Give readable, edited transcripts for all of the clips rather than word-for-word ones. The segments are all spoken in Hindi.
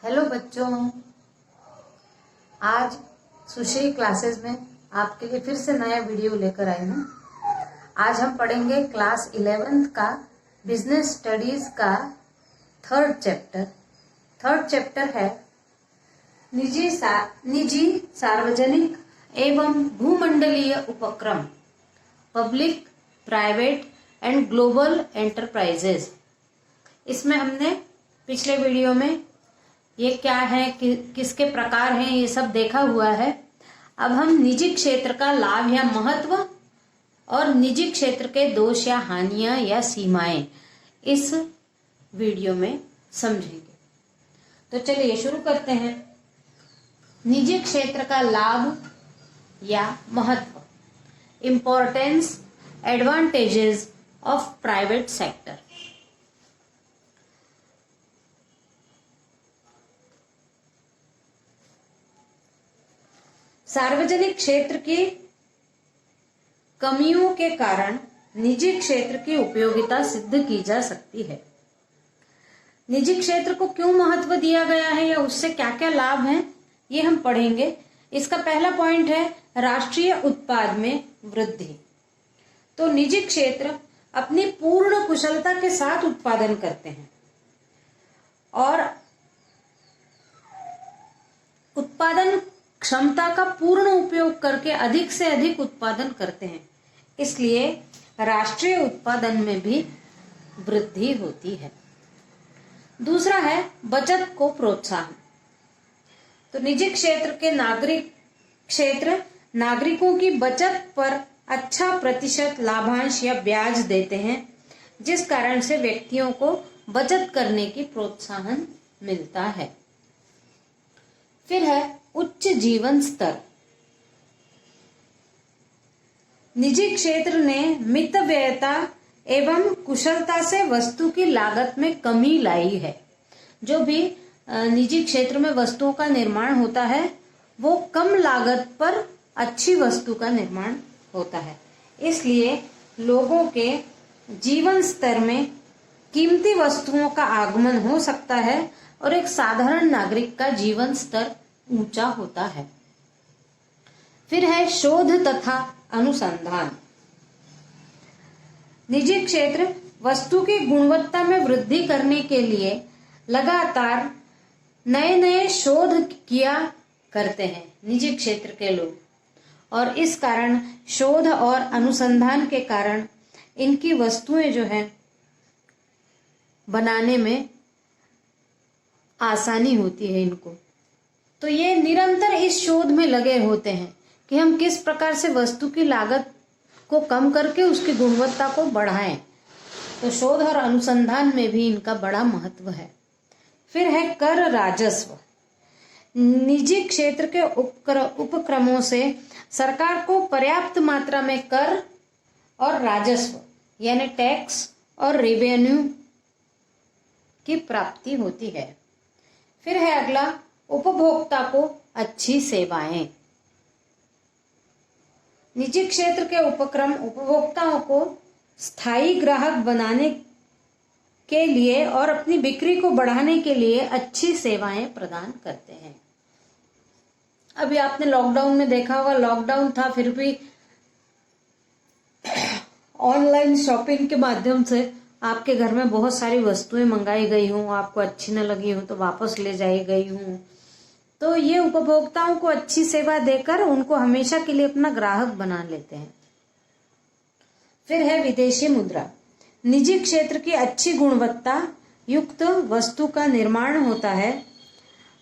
हेलो बच्चों, आज सुश्री क्लासेस में आपके लिए फिर से नया वीडियो लेकर आई हूँ। आज हम पढ़ेंगे क्लास 11th का बिजनेस स्टडीज का थर्ड चैप्टर है निजी सार्वजनिक एवं भूमंडलीय उपक्रम, public private and global enterprises. इसमें हमने पिछले वीडियो में ये क्या है, किसके प्रकार हैं, ये सब देखा हुआ है। अब हम निजी क्षेत्र का लाभ या महत्व और निजी क्षेत्र के दोष या हानियां या सीमाएं इस वीडियो में समझेंगे। तो चलिए शुरू करते हैं। निजी क्षेत्र का लाभ या महत्व, importance, advantages of private sector. सार्वजनिक क्षेत्र की कमियों के कारण निजी क्षेत्र की उपयोगिता सिद्ध की जा सकती है। निजी क्षेत्र को क्यों महत्व दिया गया है या उससे क्या क्या लाभ हैं, ये हम पढ़ेंगे। इसका पहला पॉइंट है राष्ट्रीय उत्पाद में वृद्धि। तो निजी क्षेत्र अपनी पूर्ण कुशलता के साथ उत्पादन करते हैं और उत्पादन क्षमता का पूर्ण उपयोग करके अधिक से अधिक उत्पादन करते हैं, इसलिए राष्ट्रीय उत्पादन में भी वृद्धि होती है। दूसरा है बचत को प्रोत्साहन। तो निजी क्षेत्र के नागरिकों की बचत पर अच्छा प्रतिशत लाभांश या ब्याज देते हैं, जिस कारण से व्यक्तियों को बचत करने की प्रोत्साहन मिलता है। फिर है उच्च जीवन स्तर। निजी क्षेत्र ने मितव्ययता एवं कुशलता से वस्तु की लागत में कमी लाई है। जो भी निजी क्षेत्र में वस्तुओं का निर्माण होता है वो कम लागत पर अच्छी वस्तु का निर्माण होता है, इसलिए लोगों के जीवन स्तर में कीमती वस्तुओं का आगमन हो सकता है और एक साधारण नागरिक का जीवन स्तर ऊंचा होता है। फिर है शोध तथा अनुसंधान। निजी क्षेत्र वस्तु की गुणवत्ता में वृद्धि करने के लिए लगातार नए नए शोध किया करते हैं निजी क्षेत्र के लोग, और इस कारण शोध और अनुसंधान के कारण इनकी वस्तुएं जो है बनाने में आसानी होती है इनको। तो ये निरंतर इस शोध में लगे होते हैं कि हम किस प्रकार से वस्तु की लागत को कम करके उसकी गुणवत्ता को बढ़ाएं। तो शोध और अनुसंधान में भी इनका बड़ा महत्व है। फिर है कर राजस्व। निजी क्षेत्र के उपक्रमों से सरकार को पर्याप्त मात्रा में कर और राजस्व यानी टैक्स और रेवेन्यू की प्राप्ति होती है। फिर है अगला उपभोक्ता को अच्छी सेवाएं। निजी क्षेत्र के उपक्रम उपभोक्ताओं को स्थायी ग्राहक बनाने के लिए और अपनी बिक्री को बढ़ाने के लिए अच्छी सेवाएं प्रदान करते हैं। अभी आपने लॉकडाउन में देखा होगा, लॉकडाउन था फिर भी ऑनलाइन शॉपिंग के माध्यम से आपके घर में बहुत सारी वस्तुएं मंगाई गई हूँ, आपको अच्छी न लगी हो तो वापस ले जाई गई हूँ। तो ये उपभोक्ताओं को अच्छी सेवा देकर उनको हमेशा के लिए अपना ग्राहक बना लेते हैं। फिर है विदेशी मुद्रा। निजी क्षेत्र की अच्छी गुणवत्ता युक्त वस्तु का निर्माण होता है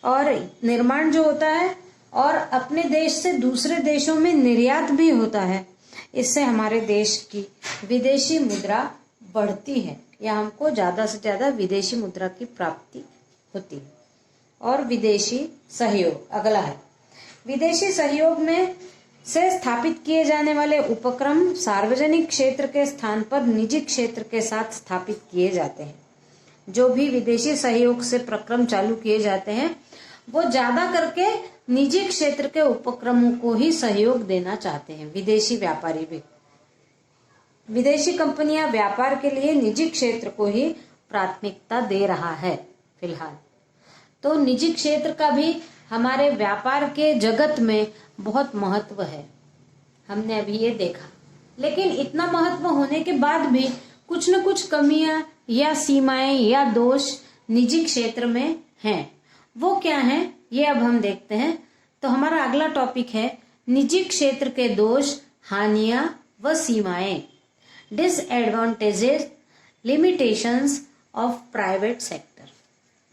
और निर्माण जो होता है और अपने देश से दूसरे देशों में निर्यात भी होता है। इससे हमारे देश की विदेशी मुद्रा बढ़ती है या हमको ज्यादा से ज्यादा विदेशी मुद्रा की प्राप्ति होती है। और विदेशी सहयोग अगला है। विदेशी सहयोग में से स्थापित किए जाने वाले उपक्रम सार्वजनिक क्षेत्र के स्थान पर निजी क्षेत्र के साथ स्थापित किए जाते हैं। जो भी विदेशी सहयोग से प्रक्रम चालू किए जाते हैं वो ज्यादा करके निजी क्षेत्र के उपक्रमों को ही सहयोग देना चाहते हैं। विदेशी व्यापारी भी, विदेशी कंपनियां व्यापार के लिए निजी क्षेत्र को ही प्राथमिकता दे रहा है फिलहाल। तो निजी क्षेत्र का भी हमारे व्यापार के जगत में बहुत महत्व है, हमने अभी ये देखा। लेकिन इतना महत्व होने के बाद भी कुछ न कुछ कमियां या सीमाएं या दोष निजी क्षेत्र में हैं। वो क्या हैं, ये अब हम देखते हैं। तो हमारा अगला टॉपिक है निजी क्षेत्र के दोष, हानियां व सीमाएं, disadvantages, limitations of private sector.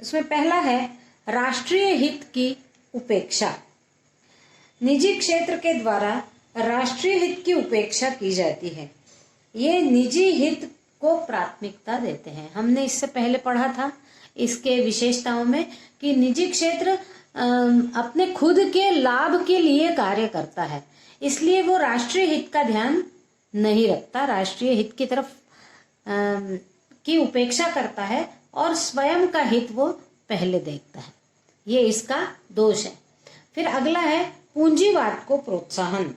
इसमें पहला है राष्ट्रीय हित की उपेक्षा। निजी क्षेत्र के द्वारा राष्ट्रीय हित की उपेक्षा की जाती है। ये निजी हित को प्राथमिकता देते हैं। हमने इससे पहले पढ़ा था इसके विशेषताओं में कि निजी क्षेत्र अपने खुद के लाभ के लिए कार्य करता है, इसलिए वो राष्ट्रीय हित का ध्यान नहीं रखता, राष्ट्रीय हित की तरफ की उपेक्षा करता है और स्वयं का हित वो पहले देखता है। ये इसका दोष है। फिर अगला है पूंजीवाद को प्रोत्साहन।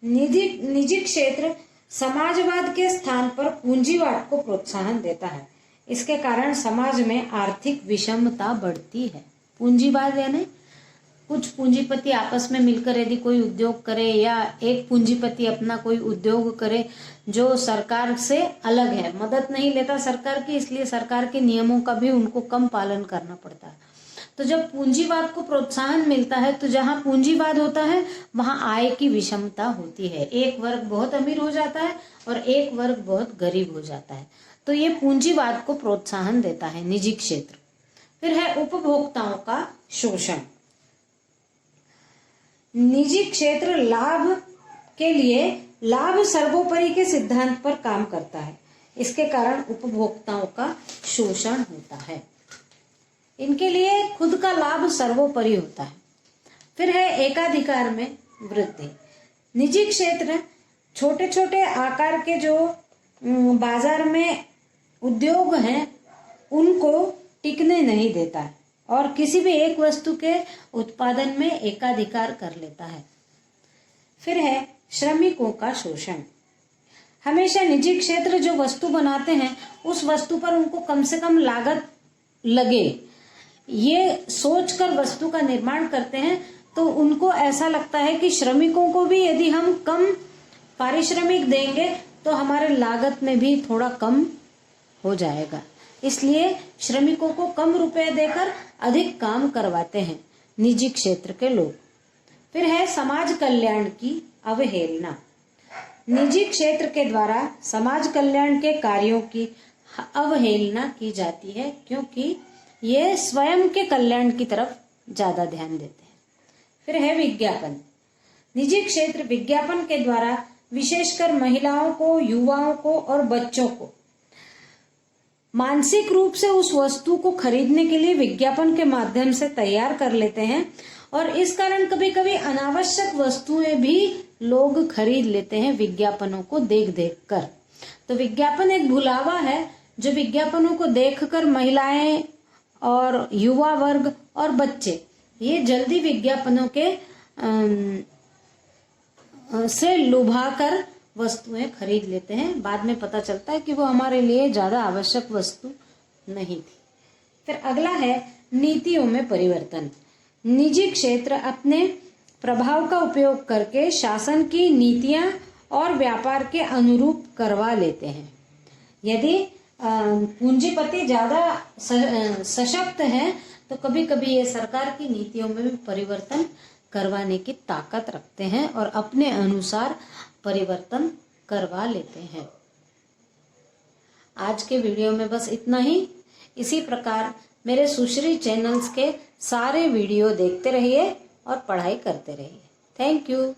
निजी क्षेत्र समाजवाद के स्थान पर पूंजीवाद को प्रोत्साहन देता है। इसके कारण समाज में आर्थिक विषमता बढ़ती है। पूंजीवाद यानी कुछ पूंजीपति आपस में मिलकर यदि कोई उद्योग करे या एक पूंजीपति अपना कोई उद्योग करे जो सरकार से अलग है, मदद नहीं लेता सरकार की, इसलिए सरकार के नियमों का भी उनको कम पालन करना पड़ता है। तो जब पूंजीवाद को प्रोत्साहन मिलता है तो जहां पूंजीवाद होता है वहां आय की विषमता होती है। एक वर्ग बहुत अमीर हो जाता है और एक वर्ग बहुत गरीब हो जाता है। तो ये पूंजीवाद को प्रोत्साहन देता है निजी क्षेत्र। फिर है उपभोक्ताओं का शोषण। निजी क्षेत्र लाभ के लिए लाभ सर्वोपरि के सिद्धांत पर काम करता है। इसके कारण उपभोक्ताओं का शोषण होता है। इनके लिए खुद का लाभ सर्वोपरि होता है। फिर है एकाधिकार में वृद्धि। निजी क्षेत्र छोटे छोटे आकार के जो बाजार में उद्योग हैं उनको टिकने नहीं देता है और किसी भी एक वस्तु के उत्पादन में एकाधिकार कर लेता है। फिर है श्रमिकों का शोषण। हमेशा निजी क्षेत्र जो वस्तु बनाते हैं उस वस्तु पर उनको कम से कम लागत लगे, ये सोचकर वस्तु का निर्माण करते हैं। तो उनको ऐसा लगता है कि श्रमिकों को भी यदि हम कम पारिश्रमिक देंगे तो हमारे लागत में भी थोड़ा कम हो जाएगा, इसलिए श्रमिकों को कम रुपए देकर अधिक काम करवाते हैं निजी क्षेत्र के लोग। फिर है समाज कल्याण की अवहेलना। निजी क्षेत्र के द्वारा समाज कल्याण के कार्यों की अवहेलना की जाती है क्योंकि ये स्वयं के कल्याण की तरफ ज्यादा ध्यान देते हैं। फिर है विज्ञापन। निजी क्षेत्र विज्ञापन के द्वारा विशेषकर महिलाओं को, युवाओं को और बच्चों को मानसिक रूप से उस वस्तु को खरीदने के लिए विज्ञापन के माध्यम से तैयार कर लेते हैं और इस कारण कभी कभी अनावश्यक वस्तुएं भी लोग खरीद लेते हैं विज्ञापनों को देख देख कर। तो विज्ञापन एक भुलावा है जो विज्ञापनों को देखकर महिलाएं और युवा वर्ग और बच्चे ये जल्दी विज्ञापनों के से लुभाकर वस्तुएं खरीद लेते हैं। बाद में पता चलता है कि वो हमारे लिए ज्यादा आवश्यक वस्तु नहीं थी। फिर अगला है नीतियों में परिवर्तन। निजी क्षेत्र अपने प्रभाव का उपयोग करके शासन की नीतियां और व्यापार के अनुरूप करवा लेते हैं। यदि पूंजीपति ज्यादा सशक्त है तो कभी कभी ये सरकार की नीतियों में भी परिवर्तन करवाने की ताकत रखते हैं और अपने अनुसार परिवर्तन करवा लेते हैं। आज के वीडियो में बस इतना ही। इसी प्रकार मेरे सुश्री चैनल्स के सारे वीडियो देखते रहिए और पढ़ाई करते रहिए। Thank you.